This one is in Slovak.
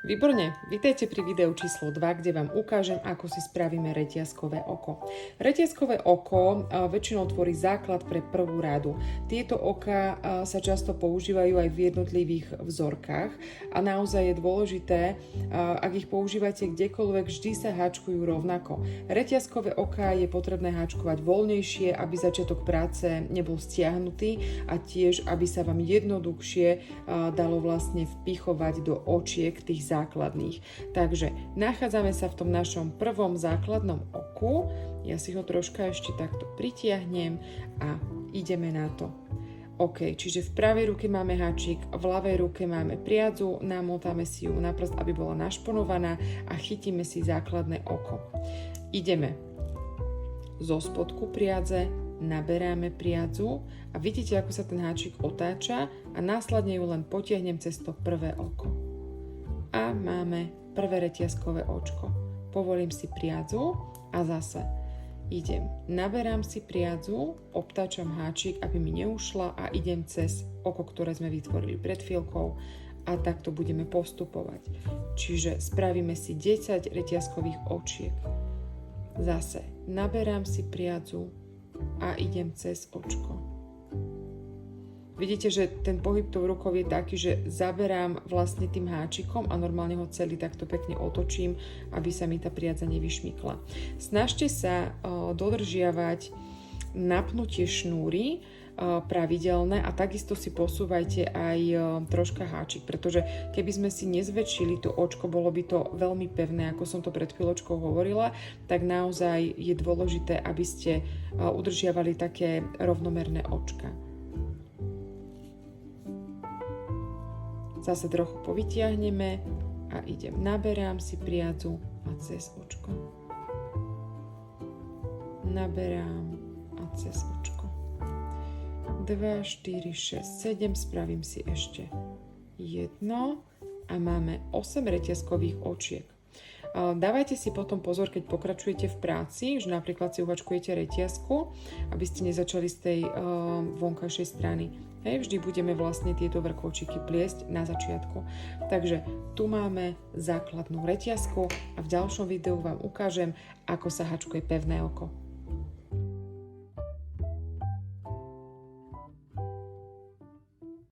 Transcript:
Výborne, vítajte pri videu číslo 2, kde vám ukážem, ako si spravíme reťazkové oko. Reťazkové oko väčšinou tvorí základ pre prvú radu. Tieto oka sa často používajú aj v jednotlivých vzorkách a naozaj je dôležité, ak ich používate kdekoľvek, vždy sa háčkujú rovnako. Reťazkové oka je potrebné háčkovať voľnejšie, aby začiatok práce nebol stiahnutý a tiež, aby sa vám jednoduchšie dalo vlastne vpichovať do očiek tých základných. Takže nachádzame sa v tom našom prvom základnom oku. Ja si ho troška ešte takto pritiahnem a ideme na to. OK, čiže v pravej ruke máme háčik, v ľavej ruke máme priadzu, namotáme si ju na prst, aby bola našponovaná a chytíme si základné oko. Ideme zo spodku priadze, naberáme priadzu a vidíte, ako sa ten háčik otáča a následne ju len potiahnem cez to prvé oko. A máme prvé reťazkové očko. Povolím si priadzu a zase idem. Naberám si priadzu, obtáčam háčik, aby mi neušla a idem cez oko, ktoré sme vytvorili pred chvíľkou a takto budeme postupovať. Čiže spravíme si 10 reťazkových očiek. Zase naberám si priadzu a idem cez očko. Vidíte, že ten pohyb tou rukou je taký, že zaberám vlastne tým háčikom a normálne ho celý takto pekne otočím, aby sa mi tá priadza nevyšmykla. Snažte sa dodržiavať napnutie šnúry pravidelné a takisto si posúvajte aj troška háčik, pretože keby sme si nezväčšili to očko, bolo by to veľmi pevné, ako som to pred chvíľočkou hovorila, tak naozaj je dôležité, aby ste udržiavali také rovnomerné očka. Zase trochu povytiahneme a idem. Naberám si priadzu a cez očko. Naberám a cez očko. 2, 4, 6, 7. Spravím si ešte jedno a máme 8 reťazkových očiek. Dávajte si potom pozor, keď pokračujete v práci, že napríklad si uhačkujete reťazku, aby ste nezačali z tej vonkajšej strany. Vždy budeme vlastne tieto vrkvočíky pliesť na začiatku. Takže tu máme základnú reťazku a v ďalšom videu vám ukážem, ako sa hačkuje pevné oko.